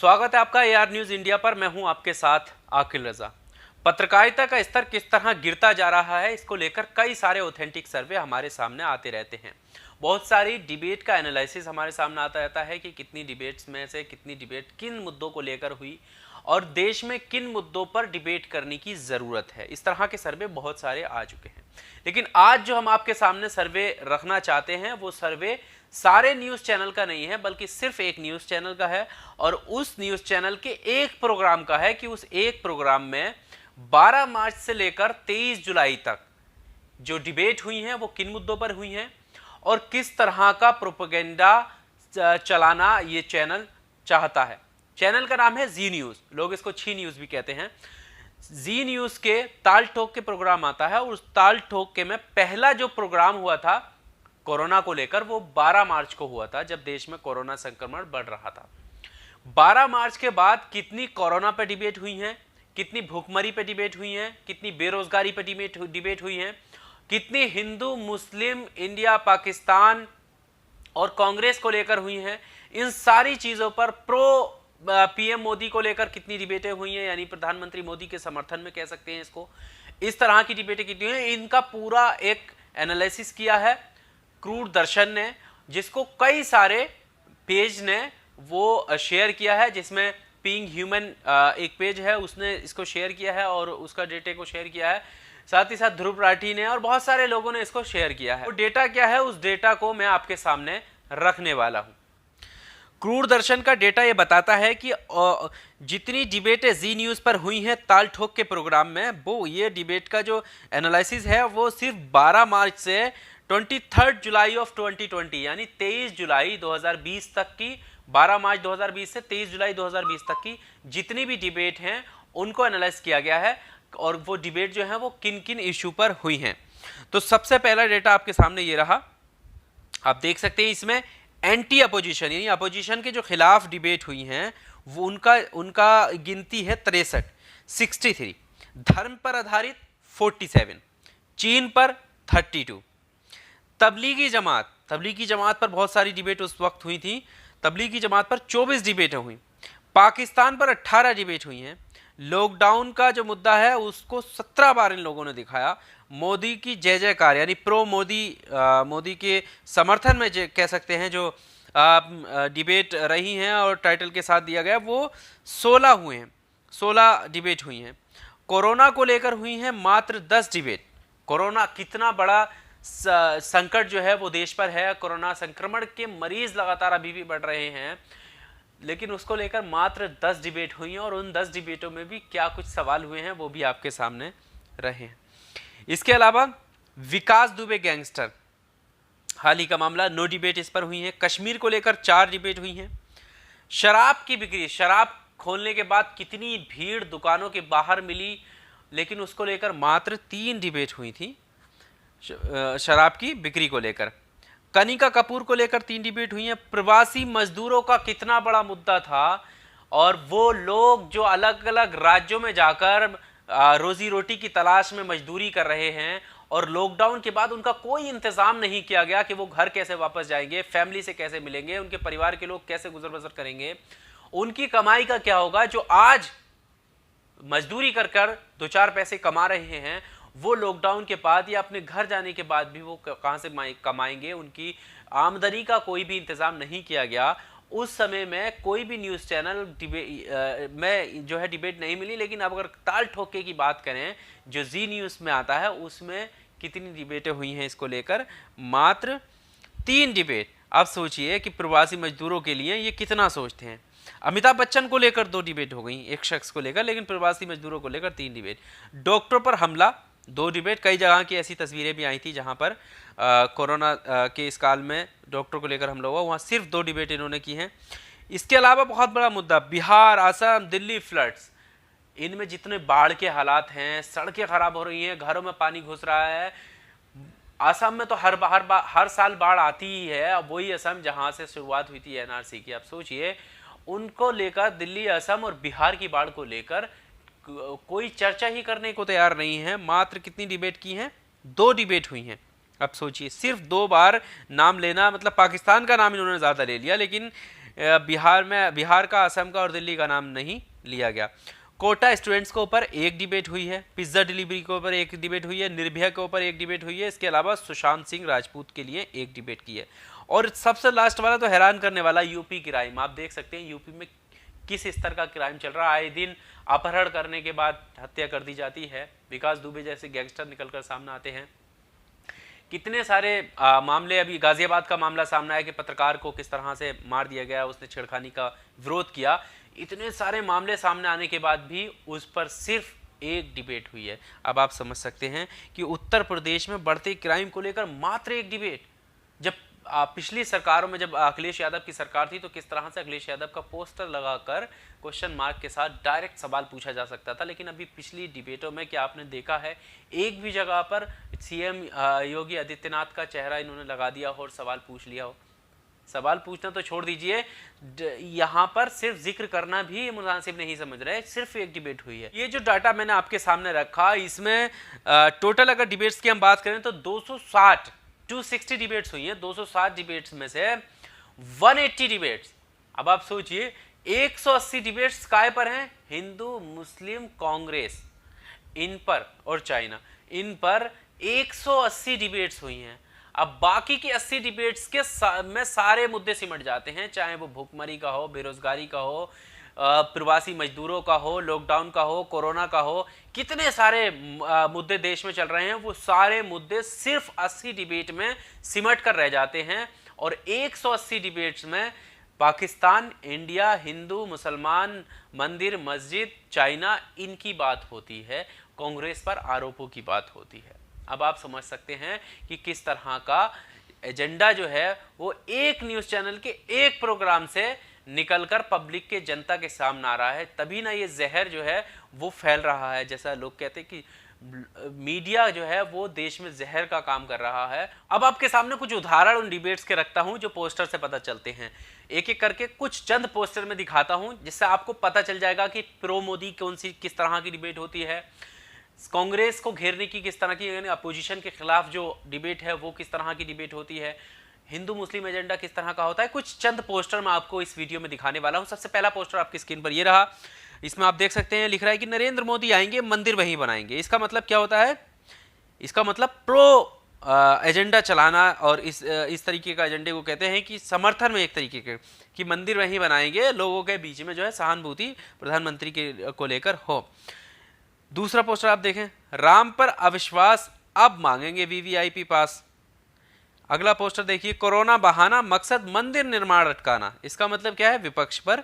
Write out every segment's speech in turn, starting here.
स्वागत है आपका एआर न्यूज इंडिया पर। मैं हूं आपके साथ आकिल रजा। पत्रकारिता का स्तर किस तरह गिरता जा रहा है, इसको लेकर कई सारे ऑथेंटिक सर्वे हमारे सामने आते रहते हैं। बहुत सारी डिबेट का एनालिसिस हमारे सामने आता रहता है कि कितनी डिबेट्स में से कितनी डिबेट किन मुद्दों को लेकर हुई और देश में किन मुद्दों पर डिबेट करने की ज़रूरत है। इस तरह के सर्वे बहुत सारे आ चुके हैं, लेकिन आज जो हम आपके सामने सर्वे रखना चाहते हैं वो सर्वे सारे न्यूज़ चैनल का नहीं है, बल्कि सिर्फ एक न्यूज़ चैनल का है और उस न्यूज़ चैनल के एक प्रोग्राम का है कि उस एक प्रोग्राम में 12 मार्च से लेकर 23 जुलाई तक जो डिबेट हुई हैं वो किन मुद्दों पर हुई हैं और किस तरह का प्रोपेगेंडा चलाना ये चैनल चाहता है। चैनल का नाम है जी न्यूज़, लोग इसको छी न्यूज़ भी कहते हैं। जी न्यूज़ के ताल ठोक के प्रोग्राम आता है और उस ताल ठोक के में पहला जो प्रोग्राम हुआ था कोरोना को लेकर वो 12 मार्च को हुआ था, जब देश में कोरोना संक्रमण बढ़ रहा था। 12 मार्च के बाद कितनी कोरोना पर डिबेट हुई हैं, कितनी भूखमरी पर डिबेट हुई हैं, कितनी बेरोजगारी पर डिबेट हुई हैं, कितनी हिंदू मुस्लिम इंडिया पाकिस्तान और कांग्रेस को लेकर हुई हैं, इन सारी चीज़ों पर प्रो पीएम मोदी को लेकर कितनी डिबेटें हुई हैं, यानी प्रधानमंत्री मोदी के समर्थन में कह सकते हैं इसको। इस तरह की डिबेटें कितनी हुई हैं, इनका पूरा एक एनालिसिस किया है क्रूर दर्शन ने, जिसको कई सारे पेज ने वो शेयर किया है, जिसमें बीइंग ह्यूमन एक पेज है, उसने इसको शेयर किया है और उसका डेटा को शेयर किया है। साथ ही साथ ध्रुव राठी ने और बहुत सारे लोगों ने इसको शेयर किया है। वो डेटा क्या है, उस डेटा को मैं आपके सामने रखने वाला हूं। क्रूर दर्शन का डेटा ये बताता है कि जितनी डिबेटें जी न्यूज़ पर हुई हैं ताल ठोक के प्रोग्राम में, वो ये डिबेट का जो एनालिसिस है वो सिर्फ 12 मार्च से 23 जुलाई ऑफ 2020 यानी 23 जुलाई 2020 तक की, 12 मार्च 2020 से 23 जुलाई 2020 तक की जितनी भी डिबेट हैं उनको एनालाइज किया गया है और वो डिबेट जो है वो किन किन इशू पर हुई हैं। तो सबसे पहला डेटा आपके सामने ये रहा, आप देख सकते हैं। इसमें एंटी अपोजिशन यानी अपोजिशन के जो खिलाफ डिबेट हुई हैं वो उनका गिनती है 63, धर्म पर आधारित 47, चीन पर 32, तबलीगी जमात पर बहुत सारी डिबेट उस वक्त हुई थी। तबलीगी जमात पर 24 डिबेटें हुई, पाकिस्तान पर 18 डिबेट हुई हैं। लॉकडाउन का जो मुद्दा है उसको 17 बार इन लोगों ने दिखाया। मोदी की जय जयकार यानी प्रो मोदी के समर्थन में कह सकते हैं जो डिबेट रही हैं और टाइटल के साथ दिया गया वो 16 डिबेट हुई हैं। कोरोना को लेकर हुई हैं मात्र 10 डिबेट। कोरोना कितना बड़ा संकट जो है वो देश पर है, कोरोना संक्रमण के मरीज लगातार अभी भी बढ़ रहे हैं, लेकिन उसको लेकर मात्र 10 डिबेट हुई हैं और उन 10 डिबेटों में भी क्या कुछ सवाल हुए हैं वो भी आपके सामने रहे हैं। इसके अलावा विकास दुबे गैंगस्टर, हाल ही का मामला, 9 डिबेट इस पर हुई हैं। कश्मीर को लेकर 4 डिबेट हुई हैं। शराब की बिक्री, शराब खोलने के बाद कितनी भीड़ दुकानों के बाहर मिली, लेकिन उसको लेकर मात्र 3 डिबेट हुई थी शराब की बिक्री को लेकर। कनिका कपूर को लेकर 3 डिबेट हुई हैं। प्रवासी मजदूरों का कितना बड़ा मुद्दा था और वो लोग जो अलग अलग राज्यों में जाकर रोजी रोटी की तलाश में मजदूरी कर रहे हैं और लॉकडाउन के बाद उनका कोई इंतजाम नहीं किया गया कि वो घर कैसे वापस जाएंगे, फैमिली से कैसे मिलेंगे, उनके परिवार के लोग कैसे गुजर बसर करेंगे, उनकी कमाई का क्या होगा। जो आज मजदूरी कर कर 2-4 पैसे कमा रहे हैं वो लॉकडाउन के बाद या अपने घर जाने के बाद भी वो कहां से कमाएंगे, उनकी आमदनी का कोई भी इंतजाम नहीं किया गया। उस समय में कोई भी न्यूज़ चैनल में जो है डिबेट नहीं मिली। लेकिन अब अगर ताल ठोके की बात करें जो जी न्यूज़ में आता है उसमें कितनी डिबेटें हुई हैं इसको लेकर, मात्र 3 डिबेट। अब सोचिए कि प्रवासी मजदूरों के लिए ये कितना सोचते हैं। अमिताभ बच्चन को लेकर 2 डिबेट हो गई एक शख्स को लेकर, लेकिन प्रवासी मजदूरों को लेकर 3 डिबेट। डॉक्टर पर हमला, 2 डिबेट। कई जगह की ऐसी तस्वीरें भी आई थी जहां पर कोरोना के इस काल में डॉक्टर को लेकर हमला हुआ, वहां सिर्फ 2 डिबेट इन्होंने की हैं। इसके अलावा बहुत बड़ा मुद्दा बिहार, असम, दिल्ली फ्लड्स, इनमें जितने बाढ़ के हालात हैं, सड़कें खराब हो रही हैं, घरों में पानी घुस रहा है। असम में तो हर साल बाढ़ आती ही है। अब वही असम जहां से शुरुआत हुई थी एनआरसी की, आप सोचिए उनको लेकर दिल्ली, असम और बिहार की बाढ़ को लेकर कोई चर्चा ही करने को तैयार नहीं है। मात्र कितनी डिबेट की हैं, 2 डिबेट हुई हैं। अब सोचिए सिर्फ 2 बार नाम लेना, मतलब पाकिस्तान का नाम इन्होंने ज़्यादा ले लिया, लेकिन बिहार का, असम का और दिल्ली का नाम नहीं लिया गया। कोटा स्टूडेंट्स के ऊपर एक डिबेट हुई है, पिज्जा डिलीवरी के ऊपर एक डिबेट हुई है, निर्भया के ऊपर एक डिबेट हुई है, इसके अलावा सुशांत सिंह राजपूत के लिए एक डिबेट की है। और सबसे लास्ट वाला तो हैरान करने वाला, यूपी क्राइम। आप देख सकते हैं यूपी में किस स्तर का क्राइम चल रहा है। आए दिन अपहरण करने के बाद हत्या कर दी जाती है, विकास दुबे जैसे गैंगस्टर निकलकर सामने आते हैं। कितने सारे मामले, अभी गाजियाबाद का मामला सामने आया कि पत्रकार को किस तरह से मार दिया गया, उसने छेड़खानी का विरोध किया। इतने सारे मामले सामने आने के बाद भी उस पर सिर्फ एक डिबेट हुई है। अब आप समझ सकते हैं कि उत्तर प्रदेश में बढ़ते क्राइम को लेकर मात्र एक डिबेट। जब पिछली सरकारों में जब अखिलेश यादव की सरकार थी तो किस तरह से अखिलेश यादव का पोस्टर लगाकर क्वेश्चन मार्क के साथ डायरेक्ट सवाल पूछा जा सकता था, लेकिन अभी पिछली डिबेटों में क्या आपने देखा है, एक भी जगह पर सीएम योगी आदित्यनाथ का चेहरा इन्होंने लगा दिया हो और सवाल पूछ लिया हो। सवाल पूछना तो छोड़ दीजिए, यहाँ पर सिर्फ जिक्र करना भी मुनासिब नहीं समझ रहे। सिर्फ एक डिबेट हुई है। ये जो डाटा मैंने आपके सामने रखा, इसमें टोटल अगर डिबेट्स की हम बात करें तो 260 डिबेट्स हुई हैं। 260 डिबेट्स में से 180 डिबेट्स, अब आप सोचिए 180 डिबेट्स काय पर हैं? हिंदू मुस्लिम कांग्रेस इन पर और चाइना, इन पर 180 डिबेट्स हुई हैं। अब बाकी की 80 डिबेट्स के में सारे मुद्दे सिमट जाते हैं, चाहे वो भूखमरी का हो, बेरोजगारी का हो, प्रवासी मजदूरों का हो, लॉकडाउन का हो, कोरोना का हो, कितने सारे मुद्दे देश में चल रहे हैं। वो सारे मुद्दे सिर्फ 80 डिबेट में सिमट कर रह जाते हैं। और 180 डिबेट्स में पाकिस्तान, इंडिया, हिंदू, मुसलमान, मंदिर, मस्जिद, चाइना, इनकी बात होती है, कांग्रेस पर आरोपों की बात होती है। अब आप समझ सकते हैं कि किस तरह का एजेंडा जो है वो एक न्यूज़ चैनल के एक प्रोग्राम से निकलकर पब्लिक के, जनता के सामने आ रहा है। तभी ना ये जहर जो है वो फैल रहा है। जैसा लोग कहते हैं कि मीडिया जो है वो देश में जहर का काम कर रहा है। अब आपके सामने कुछ उदाहरण उन डिबेट्स के रखता हूं जो पोस्टर से पता चलते हैं। एक एक करके कुछ चंद पोस्टर में दिखाता हूं, जिससे आपको पता चल जाएगा कि प्रो मोदी कौन सी, किस तरह की डिबेट होती है, कांग्रेस को घेरने की किस तरह की, यानी अपोजिशन के खिलाफ जो डिबेट है वो किस तरह की डिबेट होती है, हिंदू मुस्लिम एजेंडा किस तरह का होता है। कुछ चंद पोस्टर मैं आपको इस वीडियो में दिखाने वाला हूं। सबसे पहला पोस्टर आपकी स्क्रीन पर ये रहा। इसमें आप देख सकते हैं, लिख रहा है कि नरेंद्र मोदी आएंगे, मंदिर वहीं बनाएंगे। इसका मतलब क्या होता है? इसका मतलब प्रो एजेंडा चलाना, और इस तरीके का एजेंडे को कहते हैं कि समर्थन में एक तरीके के कि मंदिर वहीं बनाएंगे, लोगों के बीच में जो है सहानुभूति प्रधानमंत्री के को लेकर हो। दूसरा पोस्टर आप देखें, राम पर अविश्वास, अब मांगेंगे वीवीआईपी पास। अगला पोस्टर देखिए, कोरोना बहाना, मकसद मंदिर निर्माण अटकाना। इसका मतलब क्या है? विपक्ष पर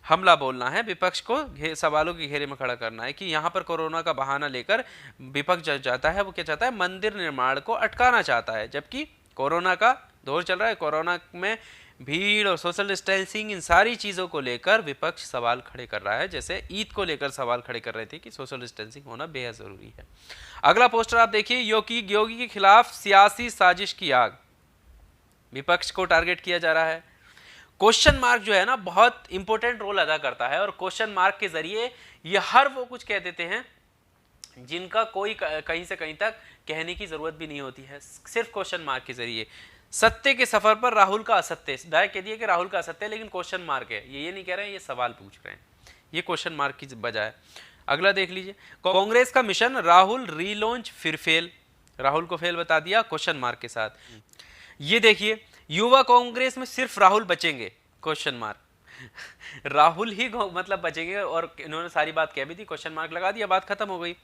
हमला बोलना है, विपक्ष को सवालों के घेरे में खड़ा करना है कि यहाँ पर कोरोना का बहाना लेकर विपक्ष जो चाहता है वो क्या चाहता है? मंदिर निर्माण को अटकाना चाहता है। जबकि कोरोना का दौर चल रहा है, कोरोना में भीड़ और सोशल डिस्टेंसिंग, इन सारी चीज़ों को लेकर विपक्ष सवाल खड़े कर रहा है। जैसे ईद को लेकर सवाल खड़े कर रहे थे कि सोशल डिस्टेंसिंग होना बेहद ज़रूरी है। अगला पोस्टर आप देखिए, योगी के खिलाफ सियासी साजिश की आग, विपक्ष को टारगेट किया जा रहा है। क्वेश्चन मार्क जो है ना बहुत इंपॉर्टेंट रोल अदा करता है, और क्वेश्चन मार्क के जरिए ये हर वो कुछ कह देते हैं जिनका कोई कहीं से कहीं तक कहने की जरूरत भी नहीं होती है, सिर्फ क्वेश्चन मार्क के जरिए। सत्य के सफर पर राहुल का असत्य, डायरेक्ट कह दिया कि राहुल का असत्य है, लेकिन क्वेश्चन मार्क है। ये नहीं कह रहे हैं, ये सवाल पूछ रहे हैं, ये क्वेश्चन मार्क की बजाय। अगला देख लीजिए, कांग्रेस का मिशन राहुल रीलॉन्च फिर फेल, राहुल को फेल बता दिया क्वेश्चन मार्क के साथ। ये देखिए, युवा कांग्रेस में सिर्फ राहुल बचेंगे, क्वेश्चन मार्क राहुल ही मतलब बचेंगे, और इन्होंने सारी बात कह भी दी, क्वेश्चन मार्क लगा दिया, बात खत्म हो गई।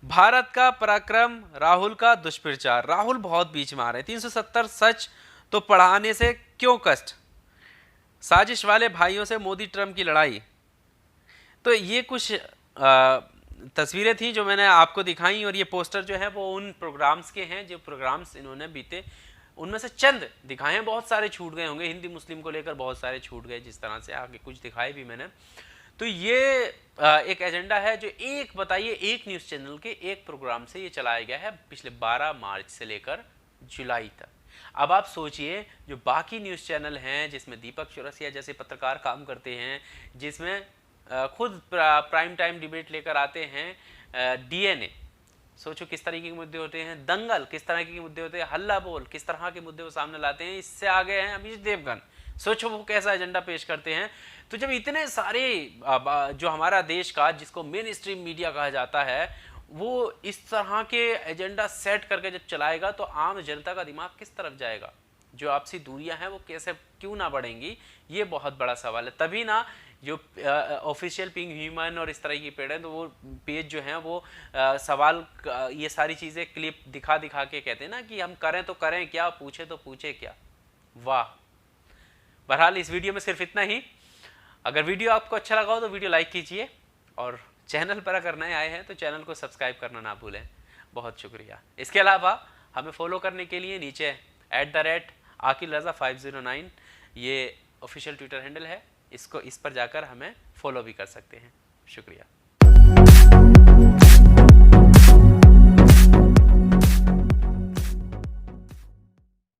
भारत का पराक्रम, राहुल का दुष्प्रचार, राहुल बहुत बीच में आ रहे हैं। 370 सच तो पढ़ाने से क्यों कष्ट, साजिश वाले भाइयों से मोदी ट्रम्प की लड़ाई। तो ये कुछ तस्वीरें थी जो मैंने आपको दिखाई, और ये पोस्टर जो है वो उन प्रोग्राम्स के हैं जो प्रोग्राम्स इन्होंने बीते, उनमें से चंद दिखाए हैं। बहुत सारे छूट गए होंगे, हिंदी मुस्लिम को लेकर बहुत सारे छूट गए, जिस तरह से आगे कुछ दिखाए भी मैंने। तो ये एक एजेंडा है जो एक न्यूज़ चैनल के एक प्रोग्राम से ये चलाया गया है पिछले 12 मार्च से लेकर जुलाई तक। अब आप सोचिए, जो बाकी न्यूज़ चैनल हैं जिसमें दीपक चौरसिया जैसे पत्रकार काम करते हैं, जिसमें खुद प्राइम टाइम डिबेट लेकर आते हैं, डीएनए सोचो किस तरीके के मुद्दे होते हैं, दंगल किस तरह के मुद्दे होते हैं, हल्ला बोल किस तरह के मुद्दे वो सामने लाते हैं। इससे आगे हैं अभिजीत देवगन, सोचो वो कैसा एजेंडा पेश करते हैं। तो जब इतने सारे जो हमारा देश का, जिसको मेन स्ट्रीम मीडिया कहा जाता है, वो इस तरह के एजेंडा सेट करके जब चलाएगा तो आम जनता का दिमाग किस तरफ जाएगा? जो आपसी दूरियां हैं वो कैसे क्यों ना बढ़ेंगी, ये बहुत बड़ा सवाल है। तभी ना जो ऑफिशियल पिंग ह्यूमन और इस तरह की पेड़ हैं, तो वो पेज जो हैं वो सवाल ये सारी चीज़ें क्लिप दिखा दिखा के कहते हैं ना कि हम करें तो करें क्या, पूछे तो पूछे क्या। वाह। बहरहाल इस वीडियो में सिर्फ इतना ही। अगर वीडियो आपको अच्छा लगा हो तो वीडियो लाइक कीजिए, और चैनल पर अगर नए आए हैं तो चैनल को सब्सक्राइब करना ना भूलें। बहुत शुक्रिया। इसके अलावा हमें फॉलो करने के लिए नीचे @AkilRaza509 ये ऑफिशियल ट्विटर हैंडल है, इस पर जाकर हमें फॉलो भी कर सकते हैं। शुक्रिया।